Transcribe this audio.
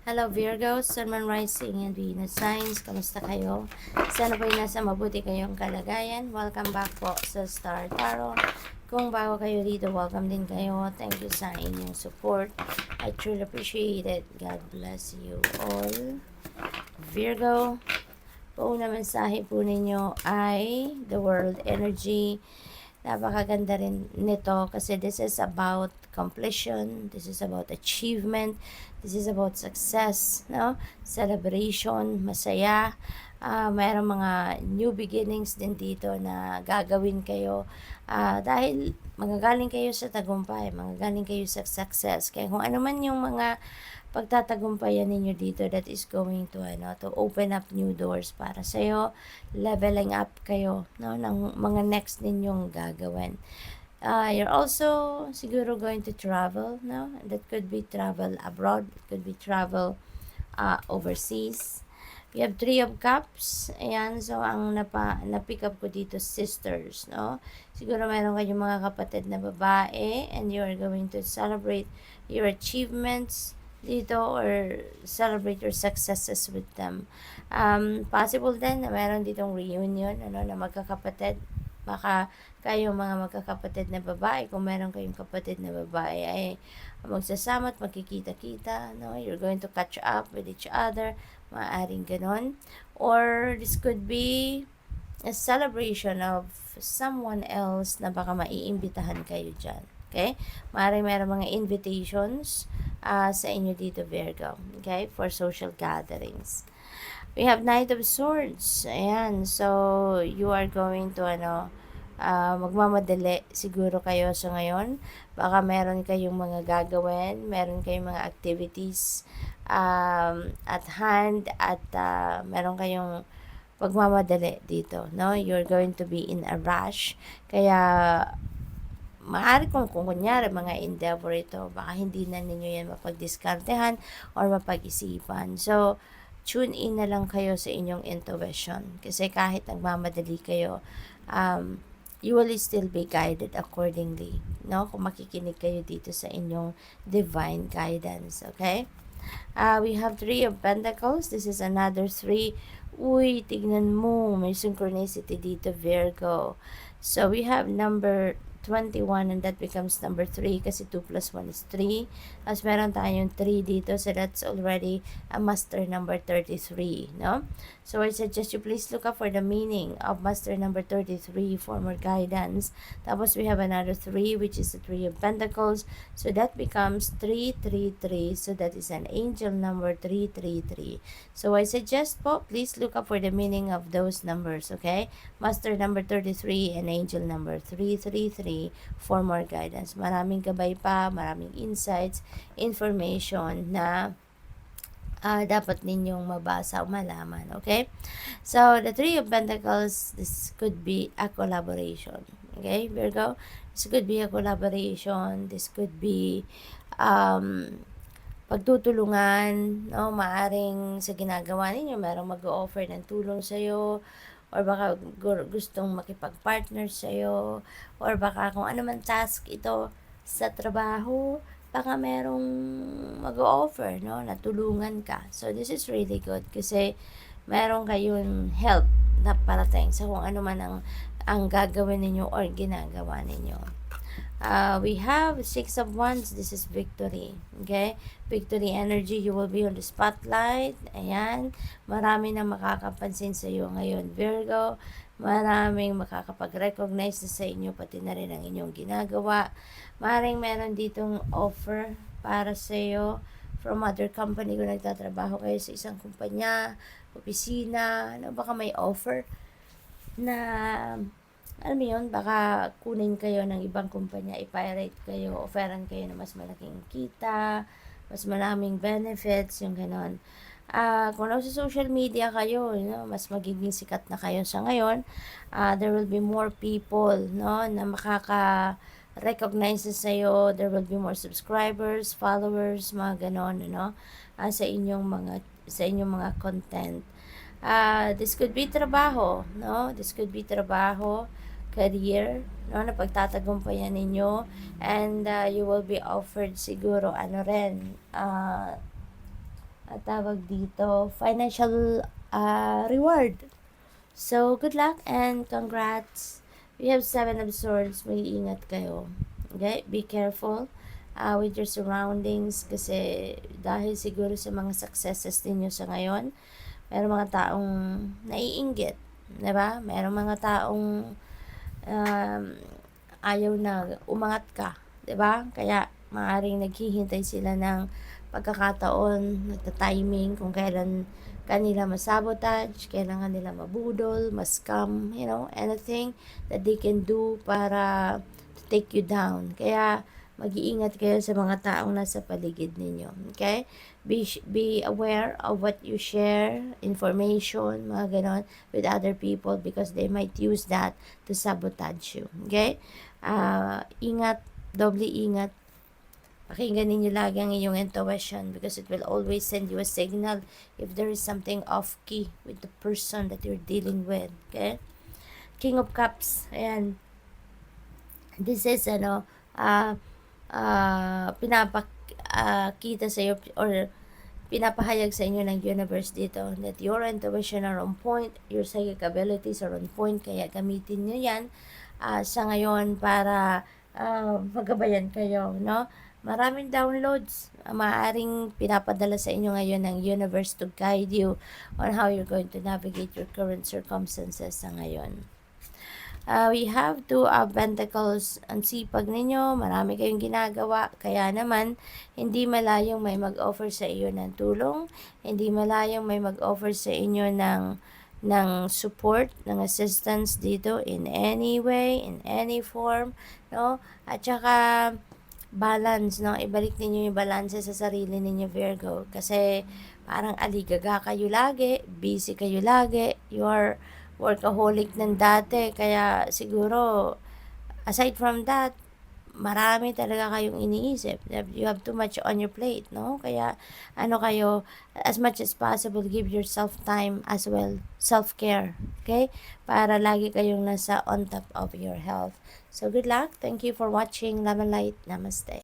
Hello Virgo, Sun, Moon, Rising, and Venus Signs. Kamusta kayo? Sana po'y nasa mabuti kayong kalagayan. Welcome back po sa Star Tarot. Kung bago kayo dito, welcome din kayo. Thank you sa inyong support. I truly appreciate it. God bless you all. Virgo, pauna mensahe po ninyo ay the world energy. Napakaganda rin nito kasi this is about completion, this is about achievement, this is about success, no? Celebration, masaya. Mayroong mga new beginnings din dito na gagawin kayo dahil magagaling kayo sa tagumpay, magagaling kayo sa success. Kaya kung ano man yung mga pagtatagumpayan ninyo dito that is going to open up new doors para sa iyo, leveling up kayo no ng mga next ninyong gagawin. You're also siguro going to travel, no? That could be travel abroad, it could be travel overseas. We have Three of Cups. Ayan, so ang na-pick up ko dito, sisters, no? Siguro meron kayong mga kapatid na babae and you are going to celebrate your achievements dito or celebrate your successes with them. Possible din na meron ditong reunion, ano, na magkakapatid. Baka kayo mga magkakapatid na babae, kung meron kayong kapatid na babae, ay magsasama at magkikita-kita, no? You're going to catch up with each other, maaaring ganon. Or this could be a celebration of someone else na baka maiimbitahan kayo dyan. Okay? Maaaring meron mga invitations sa inyo dito, Virgo. Okay? For social gatherings. We have Knight of Swords. Ayan. So, you are going to, magmamadali siguro kayo sa ngayon. Baka meron kayong mga gagawin, meron kayong mga activities at hand, at meron kayong pagmamadali dito, no? You're going to be in a rush. Kaya, maaari kung kunyari mga endeavor ito, baka hindi na ninyo yan mapagdiskartehan or mapag-isipan. So, tune in na lang kayo sa inyong intuition. Kasi kahit nagmamadali kayo, you will still be guided accordingly, no? Kung makikinig kayo dito sa inyong divine guidance, okay? We have Three of Pentacles. This is another three. Uy, tignan mo, may synchronicity dito, Virgo. So, we have number 21 and that becomes number 3 kasi 2 plus 1 is 3. As meron tayong 3 dito, so that's already a master number 33, no? So I suggest you please look up for the meaning of master number 33 for more guidance. Tapos we have another 3 which is the 3 of Pentacles. So that becomes 333. So that is an angel number 333. So I suggest po, please look up for the meaning of those numbers, okay? Master number 33 and angel number 333 for more guidance. Maraming gabay pa, maraming insights, information na dapat ninyong mabasa o malaman, okay? So, the Three of Pentacles, this could be a collaboration, okay, Virgo? This could be a collaboration, this could be pagtutulungan, no? Maaring sa ginagawa ninyo, merong mag-o-offer ng tulong sa'yo, or baka gustong makipag-partner sa'yo, or baka kung ano man task ito sa trabaho, baka merong mag-o-offer, no, na tulungan ka. So, this is really good kasi meron kayong help na parating sa kung ano man ang gagawin ninyo or ginagawa ninyo. We have Six of Wands. This is victory. Okay? Victory energy. You will be on the spotlight. Ayan. Marami na makakapansin sa iyo ngayon, Virgo. Maraming makakapag-recognize na sa inyo, pati na rin ang inyong ginagawa. Maring meron ditong offer para sa iyo from other company. Kung nagtatrabaho kayo sa isang kumpanya, opisina, baka may offer na alam mo yun, baka kunin kayo ng ibang kumpanya, i-pirate kayo, offeran kayo na mas malaking kita, mas maraming benefits, yung ganon. Kung sa social media kayo, mas magiging sikat na kayo sa ngayon, there will be more people, no, na makaka-recognize sa iyo, there will be more subscribers, followers, mga ganon, sa inyong mga content. This could be trabaho, no? This could be trabaho, career, no, na pagtatagumpayan ninyo, and you will be offered siguro tawag dito, financial reward. So, good luck and congrats. We have 7 of Swords. Mag-iingat kayo. Okay? Be careful with your surroundings kasi dahil siguro sa mga successes ninyo sa ngayon, meron mga taong naiinggit. Diba? Meron mga taong ayaw na umangat ka. Diba? Kaya maaaring naghihintay sila ng pagkakataon, nagta-timing kung kailan kanila masabotage, kailan kanila mabudol, mascam, anything that they can do para to take you down. Kaya mag-iingat kayo sa mga taong nasa paligid ninyo. Okay? Be aware of what you share, information, mga ganon, with other people because they might use that to sabotage you. Okay? Ingat, doble ingat. Pakinggan ninyo lagi ang iyong intuition because it will always send you a signal if there is something off-key with the person that you're dealing with. Okay? King of Cups. Ayan. This is, pinapakita sa iyo or pinapahayag sa inyo ng universe dito that your intuition are on point, your psychic abilities are on point, kaya gamitin nyo yan sa ngayon para magabayan kayo, no? Maraming downloads maaaring pinapadala sa inyo ngayon ng universe to guide you on how you're going to navigate your current circumstances sa ngayon. We have 2 of Pentacles. Ang sipag ninyo, marami kayong ginagawa, kaya naman hindi malayong may mag-offer sa iyo ng tulong, hindi malayong may mag-offer sa inyo ng support, ng assistance dito in any way, in any form, no? At saka balance, no? Ibalik ninyo yung balance sa sarili ninyo, Virgo, kasi parang aligaga kayo lagi, busy kayo lagi, you are workaholic ng dati, kaya siguro aside from that, marami talaga kayong iniisip. You have too much on your plate, no? Kaya kayo, as much as possible, give yourself time as well, self-care, okay? Para lagi kayong nasa on top of your health. So good luck. Thank you for watching. Love and light. Namaste.